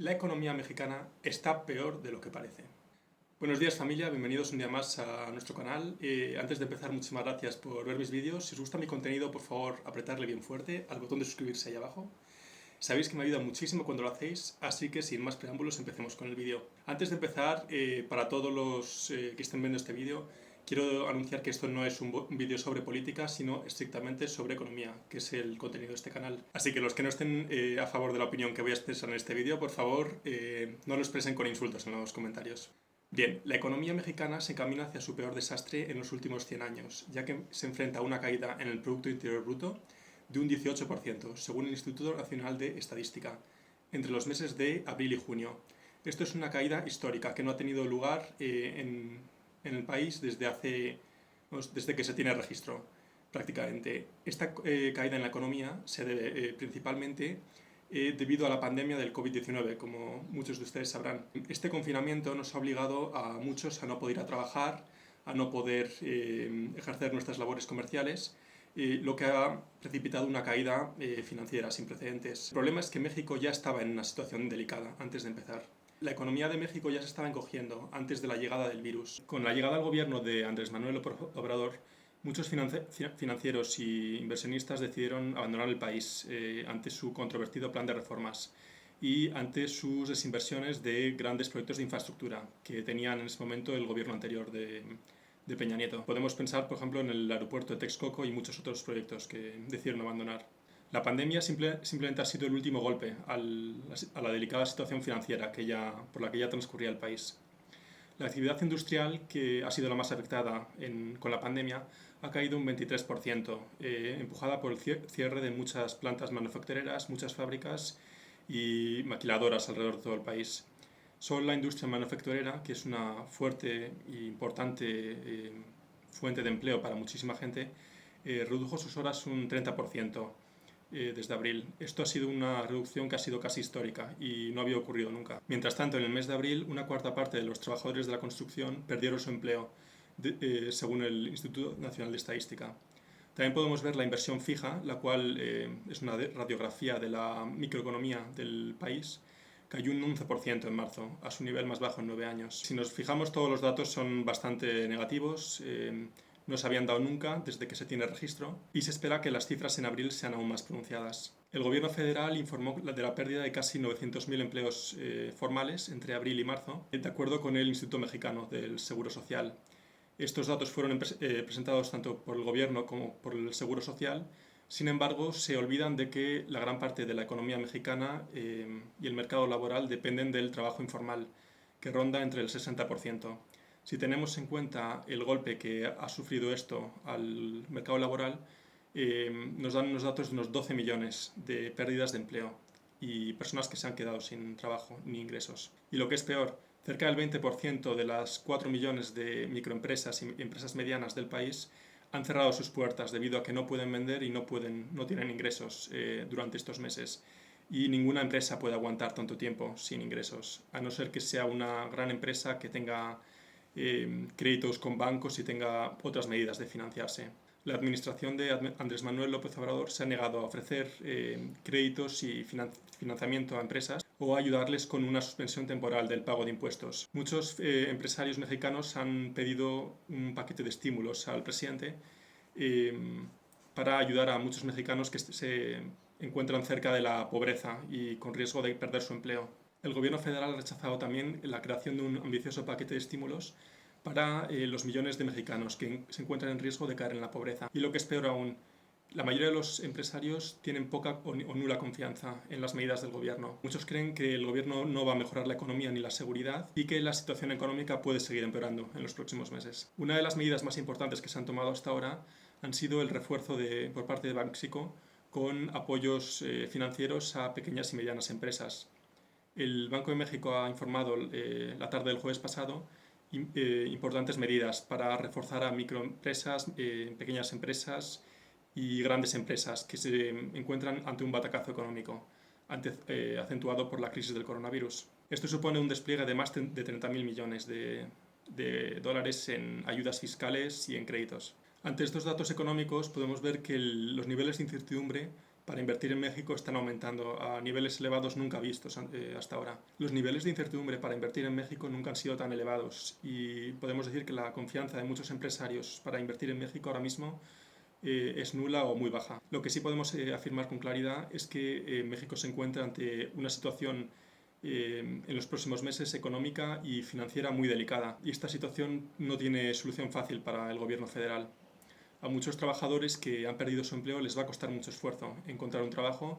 La economía mexicana está peor de lo que parece. Buenos días familia, bienvenidos un día más a nuestro canal. Antes de empezar, muchísimas gracias por ver mis vídeos. Si os gusta mi contenido, por favor, apretarle bien fuerte al botón de suscribirse ahí abajo. Sabéis que me ayuda muchísimo cuando lo hacéis, así que sin más preámbulos empecemos con el vídeo. Antes de empezar, para todos los que estén viendo este vídeo, quiero anunciar que esto no es un vídeo sobre política, sino estrictamente sobre economía, que es el contenido de este canal. Así que los que no estén a favor de la opinión que voy a expresar en este vídeo, por favor, no lo expresen con insultos en los comentarios. Bien, la economía mexicana se encamina hacia su peor desastre en los últimos 100 años, ya que se enfrenta a una caída en el Producto Interior Bruto de un 18%, según el Instituto Nacional de Estadística, entre los meses de abril y junio. Esto es una caída histórica que no ha tenido lugar en el país desde que se tiene registro, prácticamente. Esta caída en la economía se debe principalmente debido a la pandemia del COVID-19, como muchos de ustedes sabrán. Este confinamiento nos ha obligado a muchos a no poder ir a trabajar, a no poder ejercer nuestras labores comerciales, lo que ha precipitado una caída financiera sin precedentes. El problema es que México ya estaba en una situación delicada antes de empezar. La economía de México ya se estaba encogiendo antes de la llegada del virus. Con la llegada al gobierno de Andrés Manuel López Obrador, muchos financieros y inversionistas decidieron abandonar el país ante su controvertido plan de reformas y ante sus desinversiones de grandes proyectos de infraestructura que tenían en ese momento el gobierno anterior de Peña Nieto. Podemos pensar, por ejemplo, en el aeropuerto de Texcoco y muchos otros proyectos que decidieron abandonar. La pandemia simplemente ha sido el último golpe a la delicada situación financiera por la que ya transcurría el país. La actividad industrial, que ha sido la más afectada con la pandemia, ha caído un 23%, empujada por el cierre de muchas plantas manufactureras, muchas fábricas y maquiladoras alrededor de todo el país. Solo la industria manufacturera, que es una fuerte e importante fuente de empleo para muchísima gente, redujo sus horas un 30% desde abril. Esto ha sido una reducción que ha sido casi histórica y no había ocurrido nunca. Mientras tanto, en el mes de abril, una cuarta parte de los trabajadores de la construcción perdieron su empleo, según el Instituto Nacional de Estadística. También podemos ver la inversión fija, la cual es una radiografía de la microeconomía del país. Cayó un 11% en marzo, a su nivel más bajo en 9 años. Si nos fijamos, todos los datos son bastante negativos. No se habían dado nunca desde que se tiene registro y se espera que las cifras en abril sean aún más pronunciadas. El gobierno federal informó de la pérdida de casi 900.000 empleos formales entre abril y marzo, de acuerdo con el Instituto Mexicano del Seguro Social. Estos datos fueron presentados tanto por el gobierno como por el Seguro Social. Sin embargo, se olvidan de que la gran parte de la economía mexicana y el mercado laboral dependen del trabajo informal, que ronda entre el 60%. Si tenemos en cuenta el golpe que ha sufrido esto al mercado laboral, nos dan unos datos de unos 12 millones de pérdidas de empleo y personas que se han quedado sin trabajo ni ingresos. Y lo que es peor, cerca del 20% de las 4 millones de microempresas y empresas medianas del país han cerrado sus puertas debido a que no pueden vender y no tienen ingresos durante estos meses. Y ninguna empresa puede aguantar tanto tiempo sin ingresos, a no ser que sea una gran empresa que tenga créditos con bancos y tenga otras medidas de financiarse. La administración de Andrés Manuel López Obrador se ha negado a ofrecer créditos y financiamiento a empresas o a ayudarles con una suspensión temporal del pago de impuestos. Muchos empresarios mexicanos han pedido un paquete de estímulos al presidente para ayudar a muchos mexicanos que se encuentran cerca de la pobreza y con riesgo de perder su empleo. El gobierno federal ha rechazado también la creación de un ambicioso paquete de estímulos para los millones de mexicanos que se encuentran en riesgo de caer en la pobreza. Y lo que es peor aún, la mayoría de los empresarios tienen poca o nula confianza en las medidas del gobierno. Muchos creen que el gobierno no va a mejorar la economía ni la seguridad y que la situación económica puede seguir empeorando en los próximos meses. Una de las medidas más importantes que se han tomado hasta ahora han sido el refuerzo por parte de Banxico con apoyos financieros a pequeñas y medianas empresas. El Banco de México ha informado la tarde del jueves pasado importantes medidas para reforzar a microempresas, pequeñas empresas y grandes empresas que se encuentran ante un batacazo económico acentuado por la crisis del coronavirus. Esto supone un despliegue de más de 30.000 millones de dólares en ayudas fiscales y en créditos. Ante estos datos económicos podemos ver que los niveles de incertidumbre para invertir en México están aumentando a niveles elevados nunca vistos hasta ahora. Los niveles de incertidumbre para invertir en México nunca han sido tan elevados y podemos decir que la confianza de muchos empresarios para invertir en México ahora mismo es nula o muy baja. Lo que sí podemos afirmar con claridad es que México se encuentra ante una situación en los próximos meses económica y financiera muy delicada y esta situación no tiene solución fácil para el gobierno federal. A muchos trabajadores que han perdido su empleo les va a costar mucho esfuerzo encontrar un trabajo,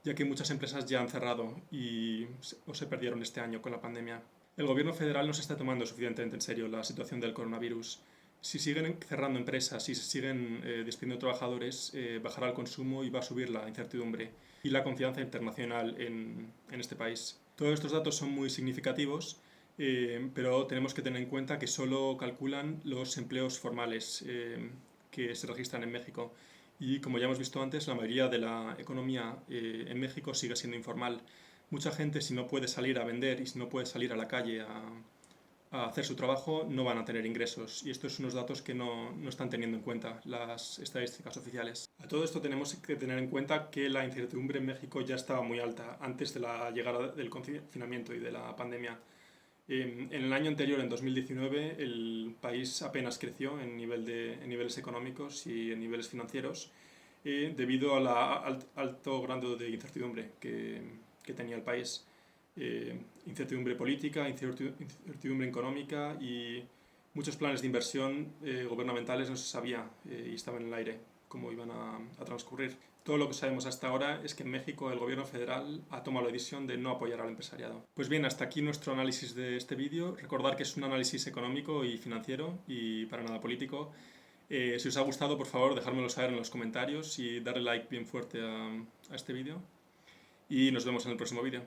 ya que muchas empresas ya han cerrado o se perdieron este año con la pandemia. El gobierno federal no se está tomando suficientemente en serio la situación del coronavirus. Si siguen cerrando empresas y si siguen despidiendo trabajadores, bajará el consumo y va a subir la incertidumbre y la confianza internacional en este país. Todos estos datos son muy significativos, pero tenemos que tener en cuenta que solo calculan los empleos formales que se registran en México. Y como ya hemos visto antes, la mayoría de la economía en México sigue siendo informal. Mucha gente, si no puede salir a vender y si no puede salir a la calle a hacer su trabajo, no van a tener ingresos. Y estos son unos datos que no están teniendo en cuenta las estadísticas oficiales. A todo esto tenemos que tener en cuenta que la incertidumbre en México ya estaba muy alta antes de la llegada del confinamiento y de la pandemia. En el año anterior, en 2019, el país apenas creció en niveles económicos y en niveles financieros debido al alto grado de incertidumbre que tenía el país. Incertidumbre política, incertidumbre económica y muchos planes de inversión gubernamentales no se sabía y estaban en el aire cómo iban a transcurrir. Todo lo que sabemos hasta ahora es que en México el gobierno federal ha tomado la decisión de no apoyar al empresariado. Pues bien, hasta aquí nuestro análisis de este vídeo. Recordar que es un análisis económico y financiero y para nada político. Si os ha gustado, por favor, dejármelo saber en los comentarios y darle like bien fuerte a este vídeo. Y nos vemos en el próximo vídeo.